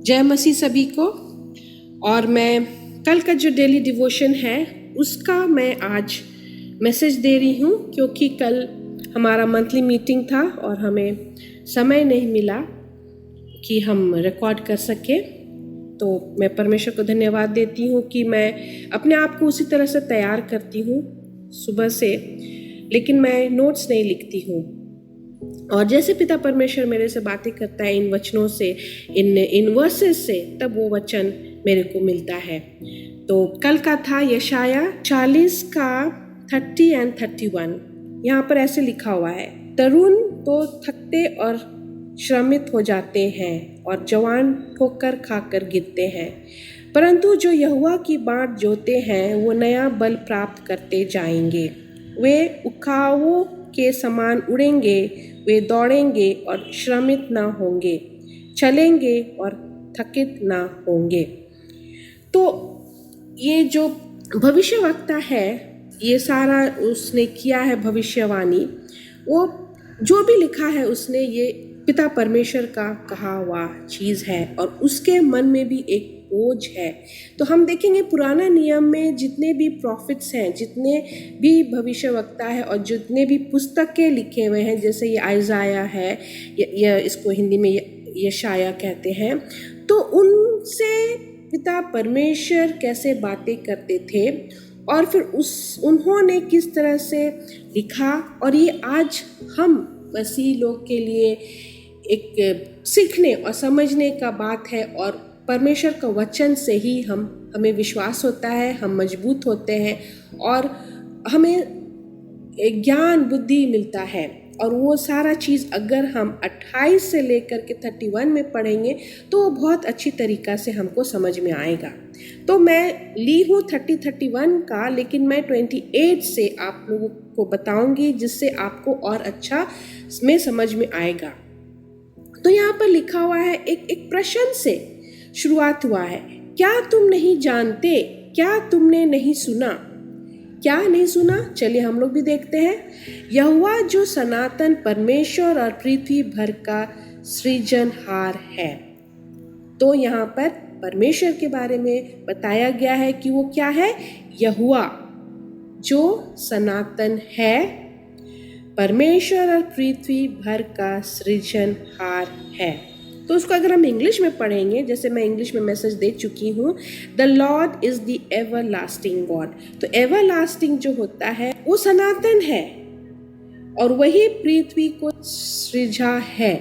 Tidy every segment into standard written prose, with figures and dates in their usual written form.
जय मसीह सभी को। और मैं कल का जो डेली डिवोशन है उसका मैं आज मैसेज दे रही हूँ, क्योंकि कल हमारा मंथली मीटिंग था और हमें समय नहीं मिला कि हम रिकॉर्ड कर सके। तो मैं परमेश्वर को धन्यवाद देती हूँ कि मैं अपने आप को उसी तरह से तैयार करती हूँ सुबह से, लेकिन मैं नोट्स नहीं लिखती हूँ। और जैसे पिता परमेश्वर मेरे से बातें करता है इन वचनों से, इन वर्सेस से, तब वो वचन मेरे को मिलता है। तो कल का था यशाया 40 का 30 और 31। यहाँ पर ऐसे लिखा हुआ है, तरुण तो थकते और श्रमित हो जाते हैं और जवान ठोकर खाकर गिरते हैं, परंतु जो यहोवा की बाट जोते हैं वो नया बल प्राप्त करते जाएंगे। वे उखाओं के समान उड़ेंगे, वे दौड़ेंगे और श्रमित ना होंगे, चलेंगे और थकित ना होंगे। तो ये जो भविष्यवक्ता है, ये सारा उसने किया है भविष्यवाणी। वो जो भी लिखा है उसने ये पिता परमेश्वर का कहा हुआ चीज़ है और उसके मन में भी एक बोझ है। तो हम देखेंगे पुराना नियम में जितने भी प्रॉफिट्स हैं, जितने भी भविष्यवक्ता है और जितने भी पुस्तकें लिखे हुए हैं, जैसे ये आइज़ाया है या इसको हिंदी में यशाया कहते हैं, तो उनसे पिता परमेश्वर कैसे बातें करते थे और फिर उन्होंने किस तरह से लिखा। और ये आज हम मसीह लोग के लिए एक सीखने और समझने का बात है। और परमेश्वर का वचन से ही हमें विश्वास होता है, हम मजबूत होते हैं और हमें ज्ञान बुद्धि मिलता है। और वो सारा चीज़ अगर हम 28 से लेकर के 31 में पढ़ेंगे तो वो बहुत अच्छी तरीक़ा से हमको समझ में आएगा। तो मैं ली हूँ 30-31 का, लेकिन मैं 28 से आप लोगों को बताऊंगी, जिससे आपको और अच्छा में समझ में आएगा। तो यहाँ पर लिखा हुआ है, एक प्रश्न से शुरुआत हुआ है, क्या तुम नहीं जानते, क्या तुमने नहीं सुना? क्या नहीं सुना? चलिए हम लोग भी देखते हैं। यहोवा जो सनातन परमेश्वर और पृथ्वी भर का सृजनहार है। तो यहाँ पर परमेश्वर के बारे में बताया गया है कि वो क्या है? यहोवा जो सनातन है, परमेश्वर और पृथ्वी भर का सृजनहार है। तो उसको अगर हम इंग्लिश में पढ़ेंगे, जैसे मैं इंग्लिश में मैसेज दे चुकी हूँ, the Lord is the everlasting God. तो एवरलास्टिंग जो होता है वो सनातन है और वही पृथ्वी को सृजा है।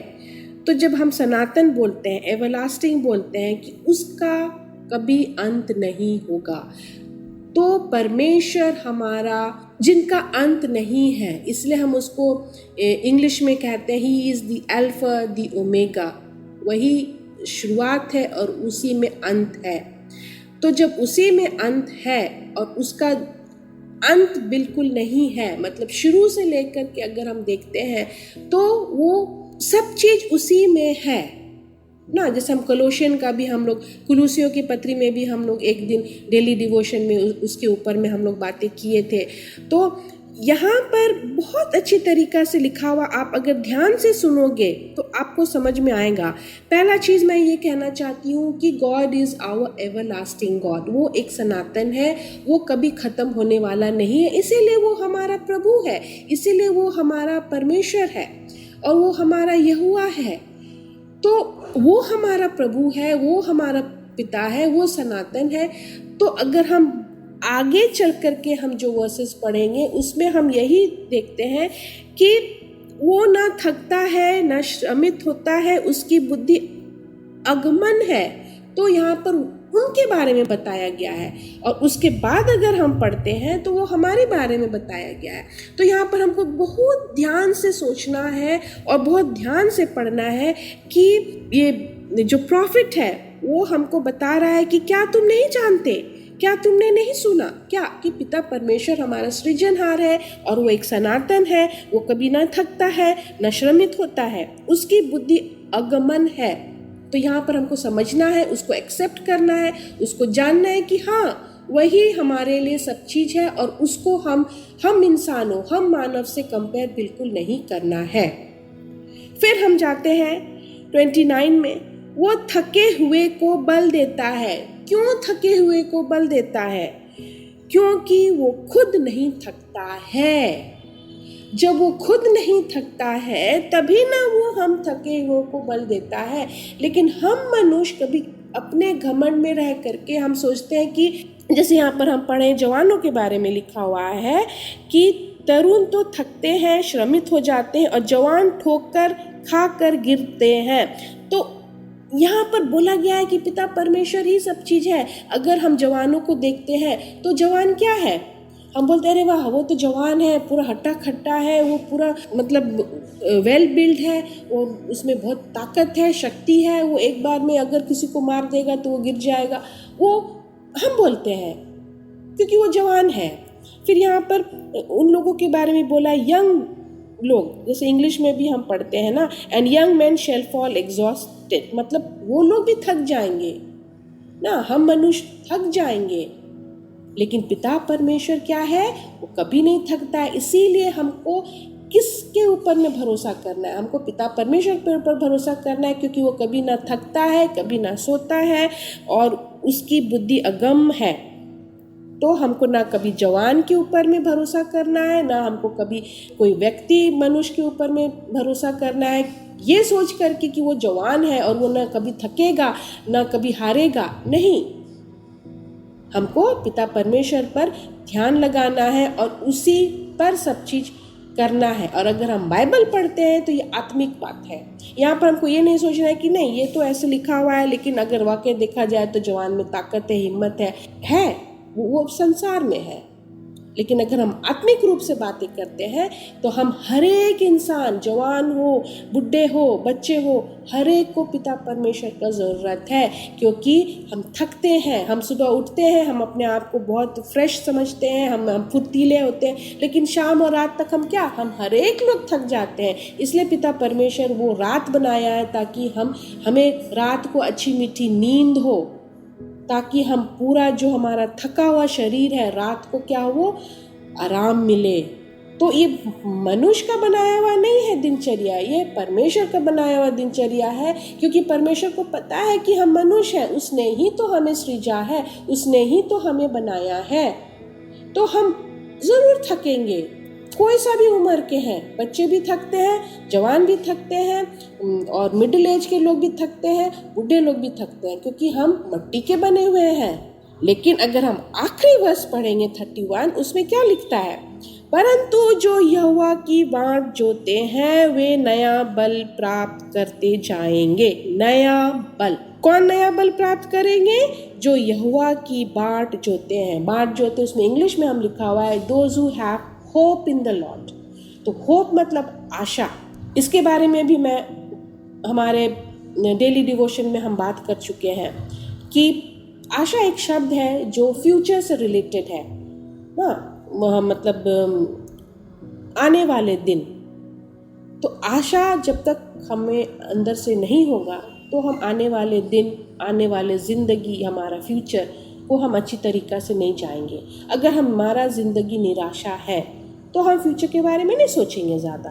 तो जब हम सनातन बोलते हैं, एवरलास्टिंग बोलते हैं कि उसका कभी अंत नहीं होगा, तो परमेश्वर हमारा जिनका अंत नहीं है, इसलिए हम उसको इंग्लिश में कहते हैं he is the alpha the omega. वही शुरुआत है और उसी में अंत है। तो जब उसी में अंत है और उसका अंत बिल्कुल नहीं है, मतलब शुरू से लेकर के अगर हम देखते हैं तो वो सब चीज़ उसी में है ना। जैसे हम कलोशियन का भी हम लोग, कुलूसियों की पत्री में भी हम लोग एक दिन डेली डिवोशन में उसके ऊपर में हम लोग बातें किए थे। तो यहाँ पर बहुत अच्छी तरीक़ा से लिखा हुआ, आप अगर ध्यान से सुनोगे तो आपको समझ में आएगा। पहला चीज़ मैं ये कहना चाहती हूँ कि God is our everlasting God. वो एक सनातन है, वो कभी ख़त्म होने वाला नहीं है, इसीलिए वो हमारा प्रभु है, इसीलिए वो हमारा परमेश्वर है और वो हमारा यहोवा है। तो वो हमारा प्रभु है, वो हमारा पिता है, वो सनातन है। तो अगर हम आगे चल करके हम जो वर्सेस पढ़ेंगे उसमें हम यही देखते हैं कि वो ना थकता है ना श्रमित होता है, उसकी बुद्धि अगमन है। तो यहाँ पर उनके बारे में बताया गया है और उसके बाद अगर हम पढ़ते हैं तो वो हमारे बारे में बताया गया है। तो यहाँ पर हमको बहुत ध्यान से सोचना है और बहुत ध्यान से पढ़ना है कि ये जो प्रॉफिट है वो हमको बता रहा है कि क्या तुम नहीं जानते, क्या तुमने नहीं सुना? क्या कि पिता परमेश्वर हमारा सृजनहार है और वो एक सनातन है, वो कभी ना थकता है ना श्रमित होता है, उसकी बुद्धि अगमन है। तो यहाँ पर हमको समझना है, उसको एक्सेप्ट करना है, उसको जानना है कि हाँ वही हमारे लिए सब चीज़ है और उसको हम इंसानों, हम मानव से कंपेयर बिल्कुल नहीं करना है। फिर हम जाते हैं 29 में, वो थके हुए को बल देता है। क्यों थके हुए को बल देता है? क्योंकि वो खुद नहीं थकता है। जब वो खुद नहीं थकता है तभी ना वो हम थके हुए को बल देता है। लेकिन हम मनुष्य कभी अपने घमंड में रह करके हम सोचते हैं कि, जैसे यहाँ पर हम पढ़े जवानों के बारे में लिखा हुआ है कि तरुण तो थकते हैं, श्रमित हो जाते हैं, और जवान ठोकर खाकर गिरते हैं। तो यहाँ पर बोला गया है कि पिता परमेश्वर ही सब चीज़ है। अगर हम जवानों को देखते हैं तो जवान क्या है? हम बोलते हैं अरे वाह, वो तो जवान है, पूरा हट्टा खट्टा है, वो पूरा मतलब वेल बिल्ड है, और उसमें बहुत ताकत है, शक्ति है, वो एक बार में अगर किसी को मार देगा तो वो गिर जाएगा। वो हम बोलते हैं क्योंकि वो जवान है। फिर यहाँ पर उन लोगों के बारे में बोला, यंग लोग, जैसे इंग्लिश में भी हम पढ़ते हैं ना, and young man shall fall exhausted, मतलब वो लोग भी थक जाएंगे ना, हम मनुष्य थक जाएंगे। लेकिन पिता परमेश्वर क्या है? वो कभी नहीं थकता है। इसीलिए हमको किसके ऊपर में भरोसा करना है? हमको पिता परमेश्वर के ऊपर भरोसा करना है, क्योंकि वो कभी ना थकता है, कभी ना सोता है, और उसकी बुद्धि अगम है। तो हमको ना कभी जवान के ऊपर में भरोसा करना है, ना हमको कभी कोई व्यक्ति मनुष्य के ऊपर में भरोसा करना है ये सोच करके कि वो जवान है और वो ना कभी थकेगा ना कभी हारेगा। नहीं, हमको पिता परमेश्वर पर ध्यान लगाना है और उसी पर सब चीज करना है। और अगर हम बाइबल पढ़ते हैं तो ये आत्मिक बात है। यहाँ पर हमको ये नहीं सोचना है कि नहीं ये तो ऐसे लिखा हुआ है, लेकिन अगर वाकई देखा जाए तो जवान में ताकत है, हिम्मत है, वो संसार में है। लेकिन अगर हम आत्मिक रूप से बातें करते हैं तो हम हर एक इंसान, जवान हो, बुढ़े हो, बच्चे हो, हर एक को पिता परमेश्वर का ज़रूरत है। क्योंकि हम थकते हैं, हम सुबह उठते हैं, हम अपने आप को बहुत फ्रेश समझते हैं, हम फुर्तीले होते हैं, लेकिन शाम और रात तक हम क्या, हम हर एक लोग थक जाते हैं। इसलिए पिता परमेश्वर वो रात बनाया है ताकि हमें रात को अच्छी मीठी नींद हो, ताकि हम पूरा जो हमारा थका हुआ शरीर है रात को क्या हो, आराम मिले। तो ये मनुष्य का बनाया हुआ नहीं है दिनचर्या, ये परमेश्वर का बनाया हुआ दिनचर्या है। क्योंकि परमेश्वर को पता है कि हम मनुष्य हैं, उसने ही तो हमें सृजा है, उसने ही तो हमें बनाया है। तो हम जरूर थकेंगे, कोई सा भी उम्र के हैं, बच्चे भी थकते हैं, जवान भी थकते हैं, और मिडिल एज के लोग भी थकते हैं, बूढ़े लोग भी थकते हैं, क्योंकि हम मिट्टी के बने हुए हैं। लेकिन अगर हम आखिरी वर्ष पढ़ेंगे 31, उसमें क्या लिखता है? परंतु जो यहोवा की बाट जोते हैं वे नया बल प्राप्त करते जाएंगे। नया बल, कौन नया बल प्राप्त करेंगे? जो यहोवा की बाट जोते हैं। बाट जोते उसमें इंग्लिश में हम लिखा हुआ है those who have hope in the Lord. तो होप मतलब आशा। इसके बारे में भी मैं हमारे डेली डिवोशन में हम बात कर चुके हैं कि आशा एक शब्द है जो फ्यूचर से रिलेटेड है ना, मतलब आने वाले दिन। तो आशा जब तक हमें अंदर से नहीं होगा तो हम आने वाले दिन, आने वाले ज़िंदगी, हमारा फ्यूचर को हम अच्छी तरीक़ा से नहीं जाएंगे। अगर हमारा ज़िंदगी निराशा है तो हम फ्यूचर के बारे में नहीं सोचेंगे ज़्यादा।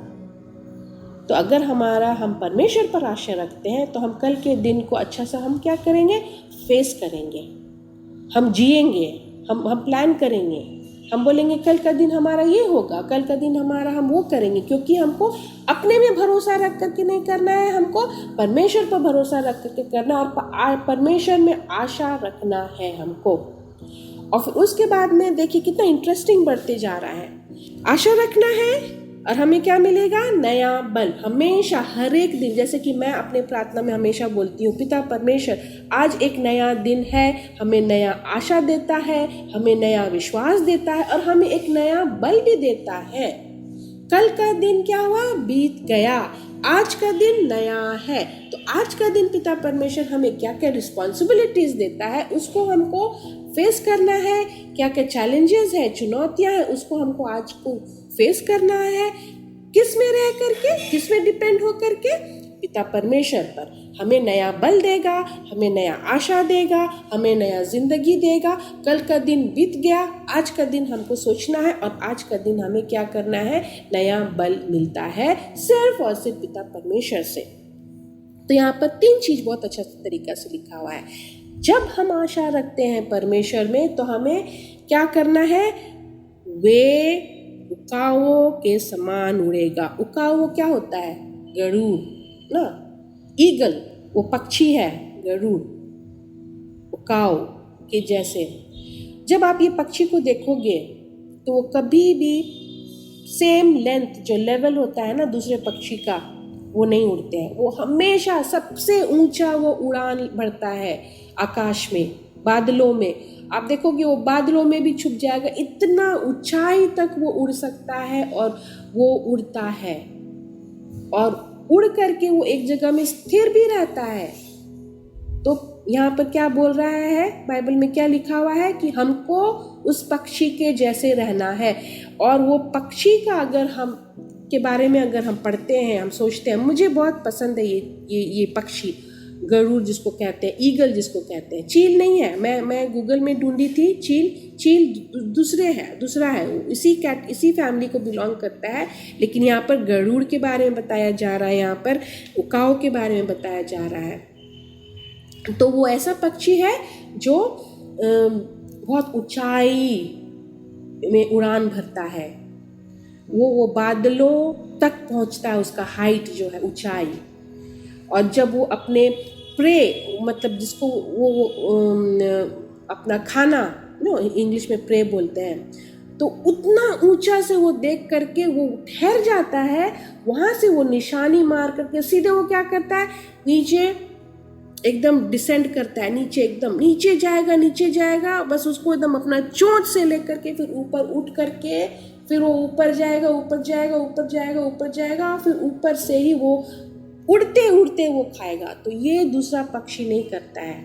तो अगर हम परमेश्वर पर आशा रखते हैं तो हम कल के दिन को अच्छा सा हम क्या करेंगे, फेस करेंगे, हम जिएंगे, हम प्लान करेंगे, हम बोलेंगे कल का दिन हमारा ये होगा, कल का दिन हमारा हम वो करेंगे। क्योंकि हमको अपने में भरोसा रख करके नहीं करना है, हमको परमेश्वर पर भरोसा रख करके करना और परमेश्वर में आशा रखना है हमको। और फिर उसके बाद में देखिए कितना इंटरेस्टिंग बढ़ते जा रहा है। आशा रखना है और हमें क्या मिलेगा? नया बल। हमेशा हर एक दिन, जैसे कि मैं अपने प्रार्थना में हमेशा बोलती हूँ, पिता परमेश्वर आज एक नया दिन है, हमें नया आशा देता है, हमें नया विश्वास देता है और हमें एक नया बल भी देता है। कल का दिन क्या हुआ, बीत गया, आज का दिन नया है। तो आज का दिन पिता परमेश्वर हमें क्या क्या रिस्पॉन्सिबिलिटीज देता है, उसको हमको फेस करना है। क्या क्या चैलेंजेस है, चुनौतियां हैं, उसको हमको आज को फेस करना है। किस में रह करके, किस में डिपेंड हो करके? पिता परमेश्वर पर। हमें नया बल देगा, हमें नया आशा देगा, हमें नया जिंदगी देगा। कल का दिन बीत गया, आज का दिन हमको सोचना है और आज का दिन हमें क्या करना है, नया बल मिलता है सिर्फ और सिर्फ पिता परमेश्वर से। तो यहाँ पर 3 चीज़ बहुत अच्छा तरीका से लिखा हुआ है। जब हम आशा रखते हैं परमेश्वर में तो हमें क्या करना है, वे उकाओं के समान उड़ेगा। उकाओ क्या होता है, गरुड़ ना, ईगल वो पक्षी है, गरुड़ उकाओ के जैसे। जब आप ये पक्षी को देखोगे तो वो कभी भी सेम लेंथ जो लेवल होता है ना दूसरे पक्षी का, वो नहीं उड़ते हैं। वो हमेशा सबसे ऊंचा वो उड़ान भरता है आकाश में, बादलों में। आप देखोगे वो बादलों में भी छुप जाएगा, इतना ऊंचाई तक वो उड़ सकता है और वो उड़ता है और उड़ करके वो एक जगह में स्थिर भी रहता है। तो यहाँ पर क्या बोल रहा है, बाइबल में क्या लिखा हुआ है कि हमको उस पक्षी के जैसे रहना है। और वो पक्षी का अगर हम के बारे में अगर हम पढ़ते हैं, हम सोचते हैं, मुझे बहुत पसंद है ये पक्षी, गरुड़ जिसको कहते हैं, ईगल जिसको कहते हैं। चील नहीं है, मैं गूगल में ढूंढी थी, चील दूसरा है, इसी फैमिली को बिलोंग करता है। लेकिन यहाँ पर गरुड़ के बारे में बताया जा रहा है, यहाँ पर उकाओ के बारे में बताया जा रहा है। तो वो ऐसा पक्षी है जो बहुत ऊंचाई में उड़ान भरता है, वो बादलों तक पहुंचता है, उसका हाइट जो है, ऊंचाई। और जब वो अपने प्रे, मतलब जिसको वो अपना खाना इंग्लिश में प्रे बोलते हैं, तो उतना ऊंचा से वो देख करके वो ठहर जाता है, वहाँ से वो निशानी मार करके सीधे वो क्या करता है, नीचे एकदम डिसेंड करता है, नीचे एकदम नीचे जाएगा, बस उसको एकदम अपना चोंच से लेकर के फिर ऊपर उठ करके फिर वो ऊपर जाएगा, फिर ऊपर से ही वो उड़ते उड़ते वो खाएगा। तो ये दूसरा पक्षी नहीं करता है।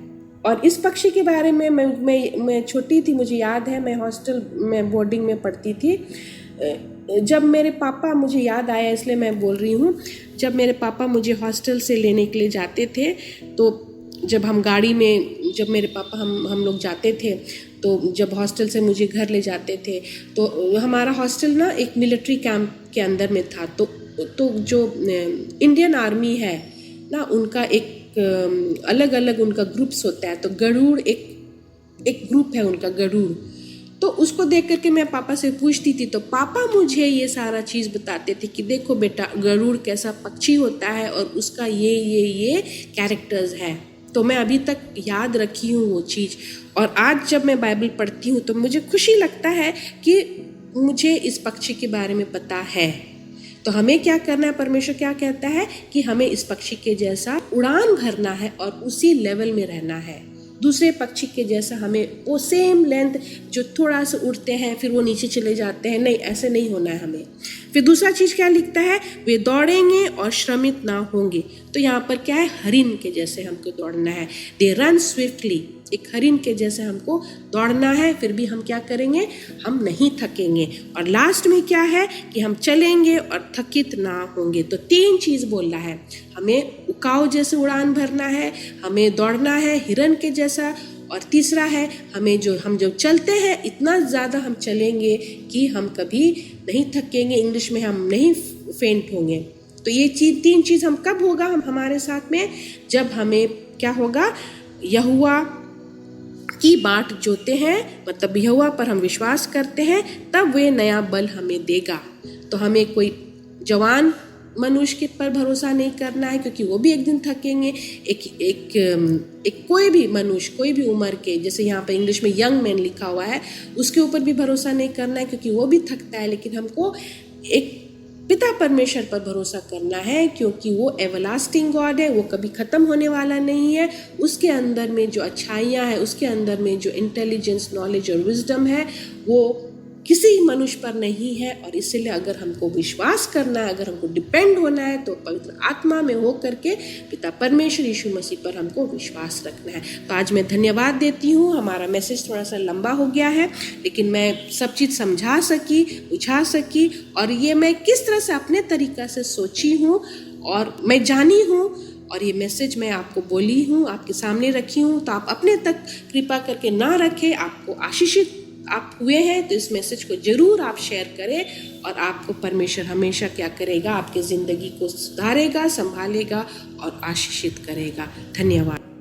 और इस पक्षी के बारे में मैं छोटी थी, मुझे याद है, मैं हॉस्टल में बोर्डिंग में पढ़ती थी। जब मेरे पापा, मुझे याद आया इसलिए मैं बोल रही हूँ, जब मेरे पापा मुझे हॉस्टल से लेने के लिए जाते थे, तो जब हम गाड़ी में, जब मेरे पापा हम लोग जाते थे, तो जब हॉस्टल से मुझे घर ले जाते थे, तो हमारा हॉस्टल ना एक मिलिट्री कैंप के अंदर में था। तो जो इंडियन आर्मी है ना, उनका एक अलग अलग उनका ग्रुप्स होता है। तो गरुड़ एक ग्रुप है उनका, गरुड़। तो उसको देख करके मैं पापा से पूछती थी, तो पापा मुझे ये सारा चीज़ बताते थे कि देखो बेटा, गरुड़ कैसा पक्षी होता है और उसका ये कैरेक्टर्स है। तो मैं अभी तक याद रखी हूँ वो चीज़। और आज जब मैं बाइबल पढ़ती हूँ तो मुझे खुशी लगता है कि मुझे इस पक्षी के बारे में पता है। तो हमें क्या करना है, परमेश्वर क्या कहता है कि हमें इस पक्षी के जैसा उड़ान भरना है और उसी लेवल में रहना है। दूसरे पक्षी के जैसा हमें वो सेम लेंथ, जो थोड़ा सा उड़ते हैं फिर वो नीचे चले जाते हैं, नहीं, ऐसे नहीं होना है हमें। फिर दूसरा चीज़ क्या लिखता है, वे दौड़ेंगे और श्रमित ना होंगे। तो यहाँ पर क्या है, हरिन के जैसे हमको दौड़ना है। दे रन स्विफ्टली, एक हरिन के जैसे हमको दौड़ना है, फिर भी हम क्या करेंगे, हम नहीं थकेंगे। और लास्ट में क्या है कि हम चलेंगे और थकित ना होंगे। तो 3 चीज़ बोल रहा है, हमें उकाओ जैसे उड़ान भरना है, हमें दौड़ना है हिरन के जैसा, और तीसरा है हम जब चलते हैं इतना ज़्यादा हम चलेंगे कि हम कभी नहीं थकेंगे, इंग्लिश में हम नहीं फेंट होंगे। तो ये 3 चीज़ हम कब होगा हमारे साथ में, जब हमें क्या होगा, यहोवा की बाट जोते हैं, मतलब यहोवा पर हम विश्वास करते हैं, तब वे नया बल हमें देगा। तो हमें कोई जवान मनुष्य के पर भरोसा नहीं करना है, क्योंकि वो भी एक दिन थकेंगे। एक कोई भी मनुष्य, कोई भी उम्र के, जैसे यहाँ पर इंग्लिश में यंग मैन लिखा हुआ है, उसके ऊपर भी भरोसा नहीं करना है, क्योंकि वो भी थकता है। लेकिन हमको एक पिता परमेश्वर पर भरोसा करना है, क्योंकि वो एवरलास्टिंग गॉड है, वो कभी ख़त्म होने वाला नहीं है। उसके अंदर में जो अच्छाइयाँ हैं, उसके अंदर में जो इंटेलिजेंस, नॉलेज और विजडम है, वो किसी मनुष्य पर नहीं है। और इसलिए अगर हमको विश्वास करना है, अगर हमको डिपेंड होना है, तो पवित्र आत्मा में हो करके पिता परमेश्वर यीशु मसीह पर हमको विश्वास रखना है। तो आज मैं धन्यवाद देती हूँ। हमारा मैसेज थोड़ा सा लंबा हो गया है, लेकिन मैं सब चीज़ समझा सकी, बुझा सकी, और ये मैं किस तरह से अपने तरीक़ा से सोची हूँ और मैं जानी हूँ, और ये मैसेज मैं आपको बोली हूँ, आपके सामने रखी हूँ। तो आप अपने तक कृपा करके ना रखें, आपको आशीषित आप हुए हैं तो इस मैसेज को ज़रूर आप शेयर करें और आपको परमेश्वर हमेशा क्या करेगा, आपकी ज़िंदगी को सुधारेगा, संभालेगा और आशीषित करेगा। धन्यवाद।